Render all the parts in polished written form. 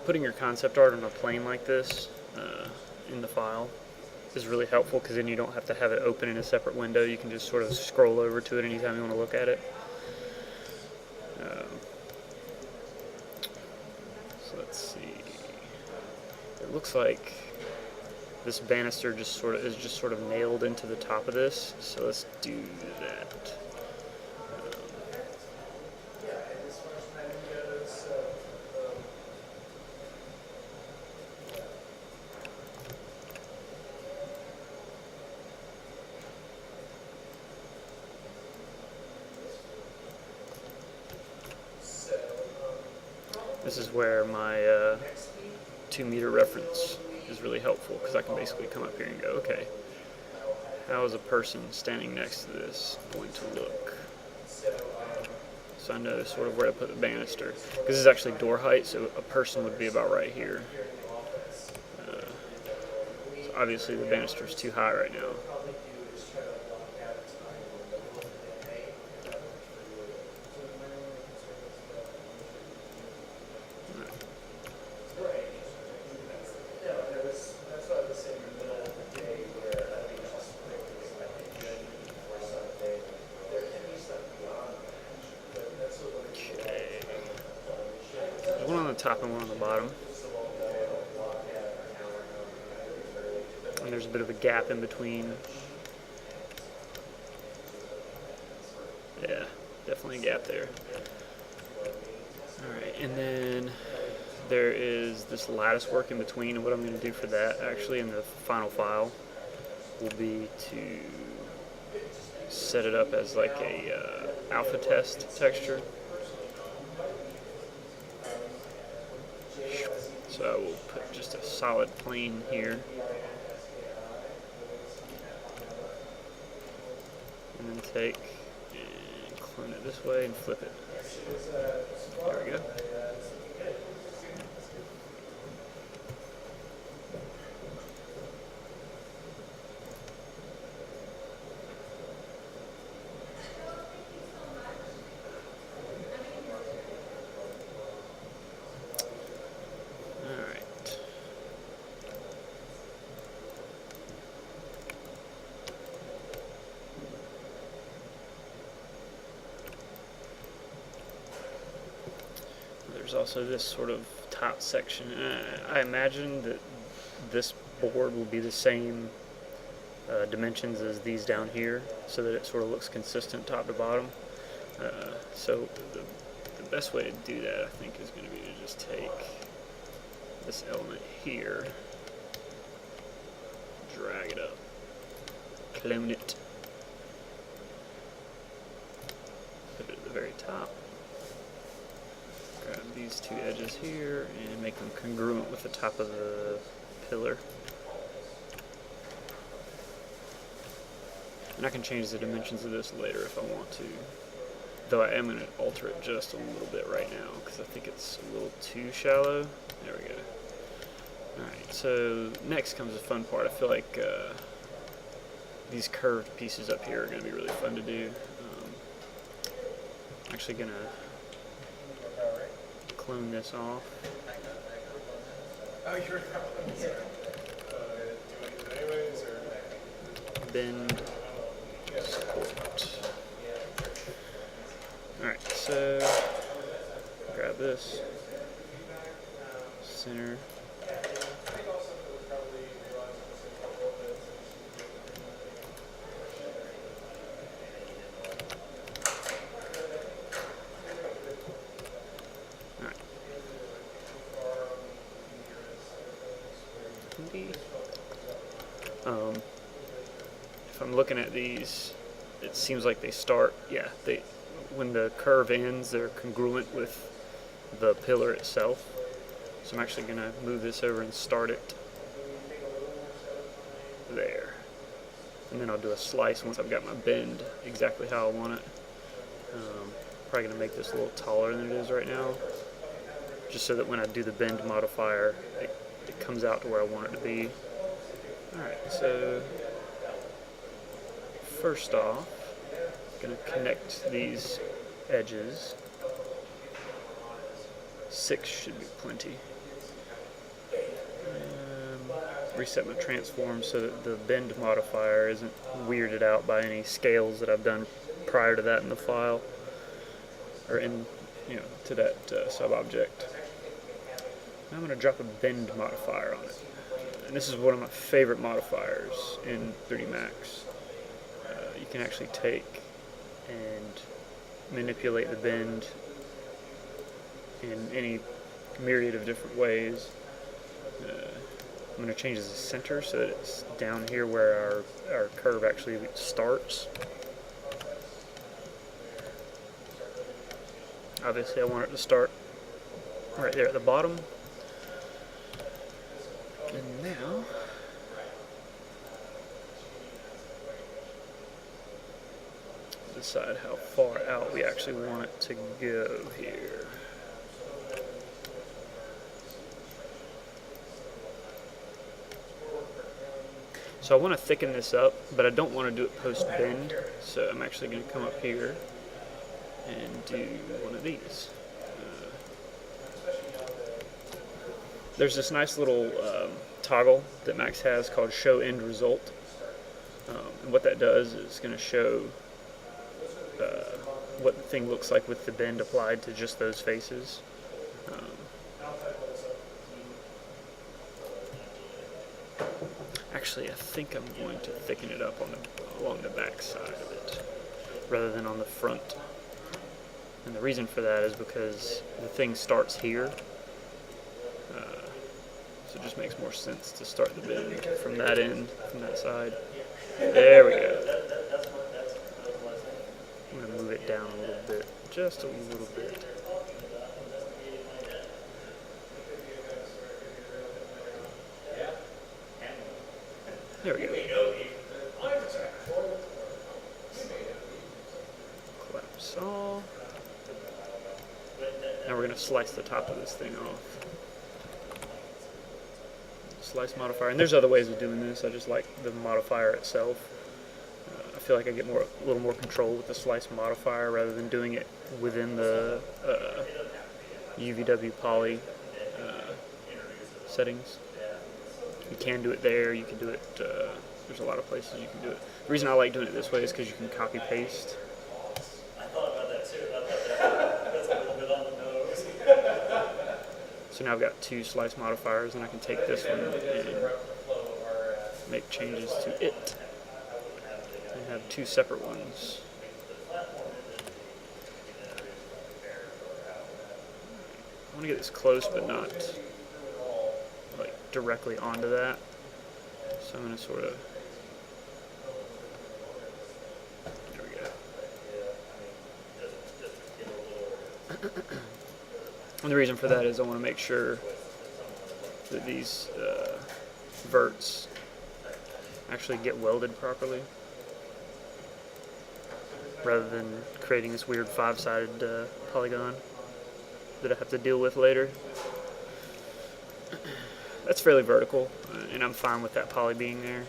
putting your concept art on a plane like this in the file is really helpful, because then you don't have to have it open in a separate window. You can just sort of scroll over to it anytime you want to look at it. So let's see. It looks like this banister is just sort of nailed into the top of this. So let's do that. This is where my 2-meter reference is really helpful, because I can basically come up here and go, okay, how is a person standing next to this going to look? So I know sort of where to put the banister. Because this is actually door height, so a person would be about right here. So obviously the banister is too high right now. One on the top and one on the bottom. And there's a bit of a gap in between. Yeah, definitely a gap there. Alright, and then there is this lattice work in between, and what I'm going to do for that actually in the final file will be to set it up as like a alpha test texture. So I will put just a solid plane here, and then take and clone it this way and flip it. There we go. There's also this sort of top section. I imagine that this board will be the same dimensions as these down here, so that it sort of looks consistent top to bottom. So the best way to do that, I think, is going to be to just take this element here, drag it up, clone it, put it at the very top. Grab these two edges here and make them congruent with the top of the pillar. And I can change the dimensions of this later if I want to, though I am going to alter it just a little bit right now because I think it's a little too shallow. There we go. Alright, so next comes the fun part. I feel like these curved pieces up here are going to be really fun to do. I'm actually going to clone this off. Oh, you're Bend support. Alright, so grab this, center. If I'm looking at these, it seems like they start, when the curve ends, they're congruent with the pillar itself. So I'm actually going to move this over and start it there. And then I'll do a slice once I've got my bend exactly how I want it. Probably going to make this a little taller than it is right now, just so that when I do the bend modifier, it comes out to where I want it to be. Alright, so first off, I'm going to connect these edges. 6 should be plenty. reset my transform so that the bend modifier isn't weirded out by any scales that I've done prior to that in the file, or in, to that sub-object. Now I'm going to drop a bend modifier on it. And this is one of my favorite modifiers in 3D Max. You can actually take and manipulate the bend in any myriad of different ways. I'm going to change the center so that it's down here where our curve actually starts. Obviously I want it to start right there at the bottom. And now decide how far out we actually want it to go here. So I want to thicken this up, but I don't want to do it post-bend, so I'm actually going to come up here and do one of these. There's this nice little toggle that Max has called Show End Result, and what that does is it's going to show what the thing looks like with the bend applied to just those faces. Actually, I think I'm going to thicken it up along the back side of it rather than on the front. And the reason for that is because the thing starts here, so it just makes more sense to start the bend from that end, from that side. There we go. I'm going to move it down a little bit, just a little bit. There we go. Collapse all. Now we're going to slice the top of this thing off. Slice modifier, and there's other ways of doing this. I just like the modifier itself. I feel like I get a little more control with the slice modifier rather than doing it within the UVW poly settings. You can do it there, you can do it, there's a lot of places you can do it. The reason I like doing it this way is because you can copy paste. I thought about that too. I thought that's a little bit on the nose. So now I've got two slice modifiers, and I can take this one and make changes to it. And have two separate ones. I want to get this close, but not like directly onto that. So I'm going to sort of, there we go. And the reason for that is I want to make sure that these verts actually get welded properly, rather than creating this weird five-sided polygon that I have to deal with later. That's fairly vertical, and I'm fine with that poly being there.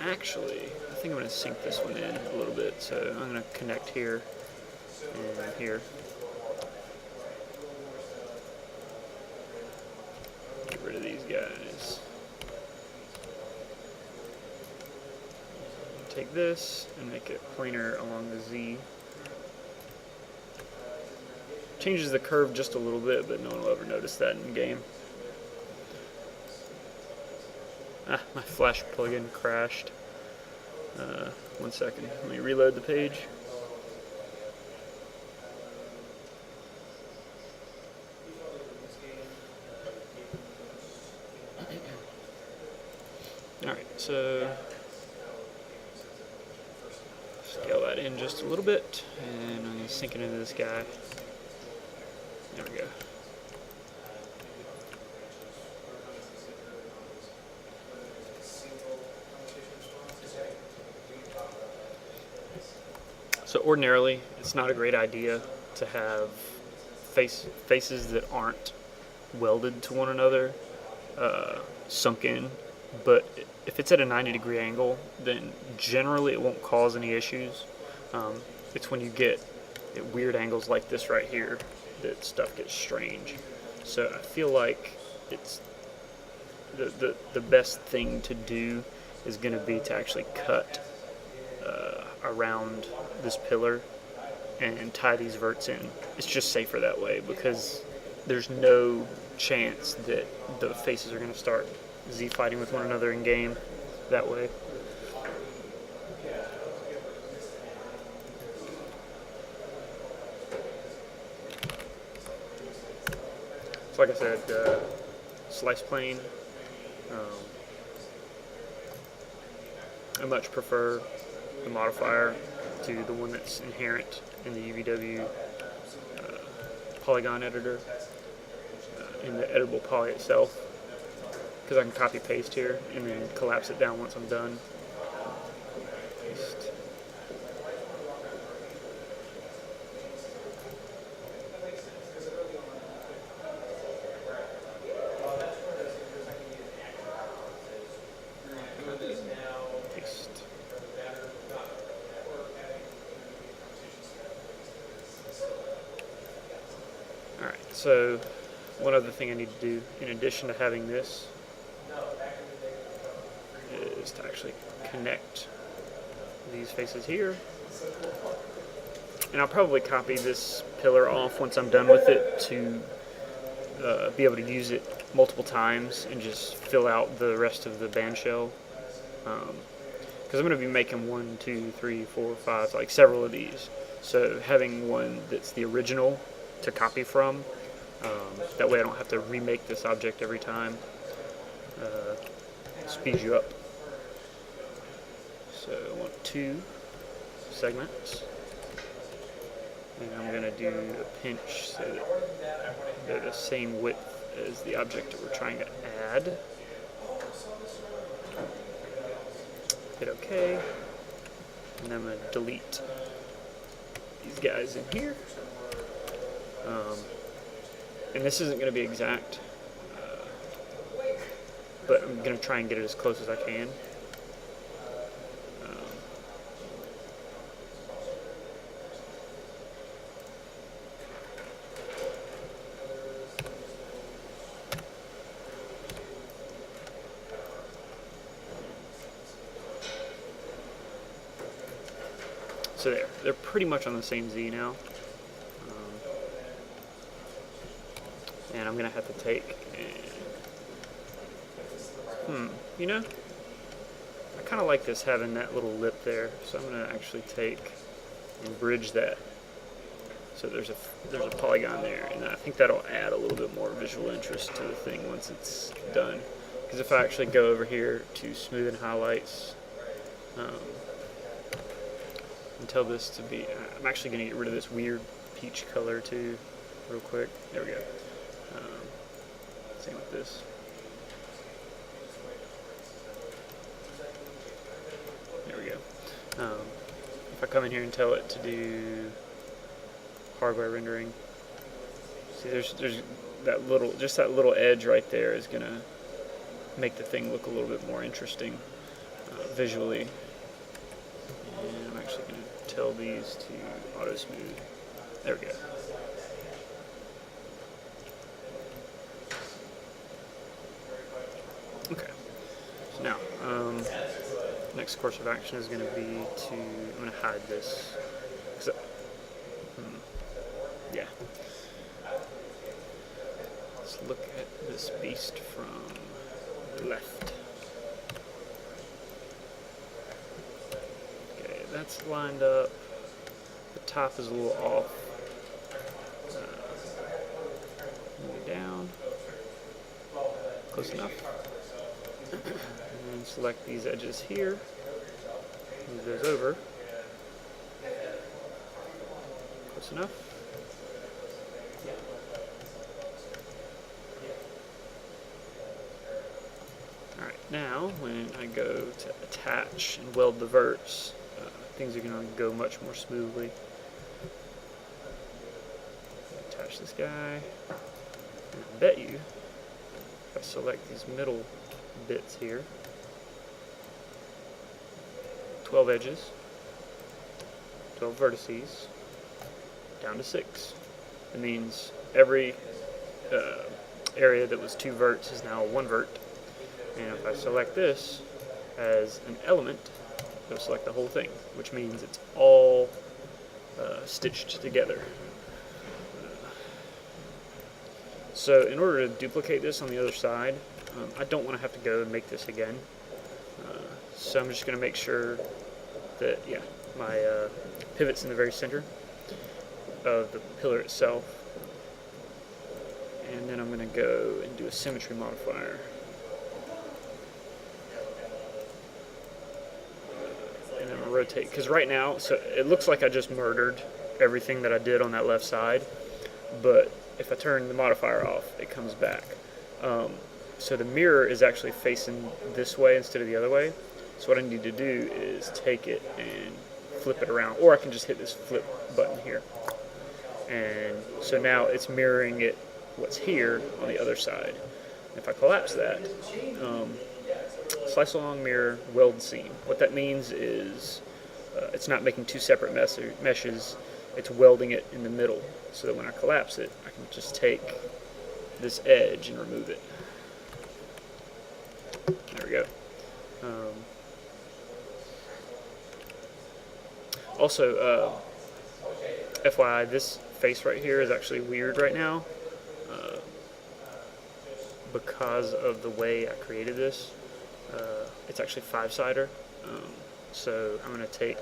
Actually, I think I'm going to sink this one in a little bit, so I'm going to connect here and here. Get rid of these guys. Take this and make it planar along the Z. Changes the curve just a little bit, but no one will ever notice that in game. Ah, my Flash plugin crashed. 1 second, let me reload the page. Alright, so scale that in just a little bit, and I'm going to sink it into this guy. There we go. So ordinarily, it's not a great idea to have faces that aren't welded to one another sunk in, but if it's at a 90-degree angle, then generally it won't cause any issues. It's when you get at weird angles like this right here that stuff gets strange. So I feel like it's the best thing to do is going to be to actually cut around this pillar and tie these verts in. It's just safer that way because there's no chance that the faces are going to start Z-fighting with one another in game that way. So like I said, slice plane, I much prefer the modifier to the one that's inherent in the UVW polygon editor, in the editable poly itself, because I can copy paste here and then collapse it down once I'm done. Paste. Paste. Alright, so one other thing I need to do, in addition to having this, is to actually connect these faces here. And I'll probably copy this pillar off once I'm done with it to be able to use it multiple times and just fill out the rest of the band shell. Because I'm going to be making 1, 2, 3, 4, 5, like several of these. So having one that's the original to copy from, that way I don't have to remake this object every time. Speeds you up. So I want 2 segments. And I'm going to do a pinch so that they're the same width as the object that we're trying to add. Hit OK. And I'm going to delete these guys in here. And this isn't going to be exact, but I'm going to try and get it as close as I can. So there, they're pretty much on the same Z now. And I'm gonna have to take and, you know, I kind of like this having that little lip there, so I'm gonna actually take and bridge that. So there's a polygon there, and I think that'll add a little bit more visual interest to the thing once it's done. Because if I actually go over here to smooth and highlights, and tell this to be, I'm actually gonna get rid of this weird peach color too, real quick. There we go. Same with this. There we go. If I come in here and tell it to do hardware rendering, see there's that little edge right there is gonna make the thing look a little bit more interesting visually. And I'm actually gonna tell these to auto smooth. There we go. Okay, so now, next course of action is going to be to, I'm going to hide this, yeah. Let's look at this beast from the left. Okay, that's lined up, the top is a little off. Move it down, close enough. And select these edges here, move those over, close enough. Alright, now when I go to attach and weld the verts, things are going to go much more smoothly. Attach this guy, and I bet you if I select these middle bits here, 12 edges, 12 vertices, down to 6. It means every area that was 2 verts is now 1 vert. And if I select this as an element, it'll select the whole thing, which means it's all stitched together. So in order to duplicate this on the other side, I don't want to have to go and make this again. So I'm just going to make sure that, yeah, my pivot's in the very center of the pillar itself. And then I'm going to go and do a symmetry modifier. And then rotate, because right now, so it looks like I just murdered everything that I did on that left side, but if I turn the modifier off, it comes back. So the mirror is actually facing this way instead of the other way. So what I need to do is take it and flip it around, or I can just hit this flip button here. And so now it's mirroring it, what's here on the other side. If I collapse that, slice along mirror, weld seam. What that means is it's not making 2 separate meshes, it's welding it in the middle, so that when I collapse it, I can just take this edge and remove it. There we go. Also, FYI, this face right here is actually weird right now because of the way I created this. It's actually 5-sider, so I'm going to take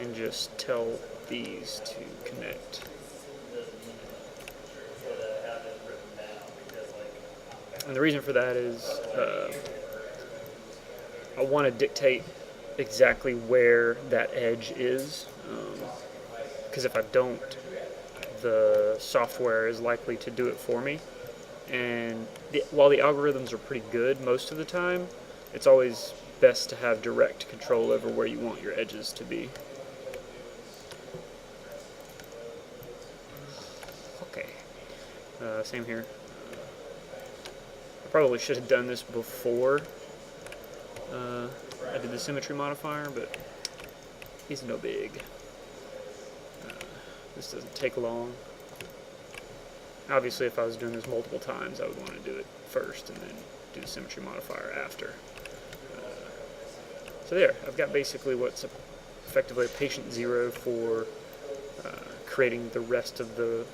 and just tell these to connect. And the reason for that is I want to dictate exactly where that edge is, because if I don't, the software is likely to do it for me. And while the algorithms are pretty good most of the time, it's always best to have direct control over where you want your edges to be. Okay, same here. I probably should have done this before I did the symmetry modifier, but it's no big. This doesn't take long. Obviously, if I was doing this multiple times, I would want to do it first and then do the symmetry modifier after. So there, I've got basically what's effectively a patient 0 for creating the rest of the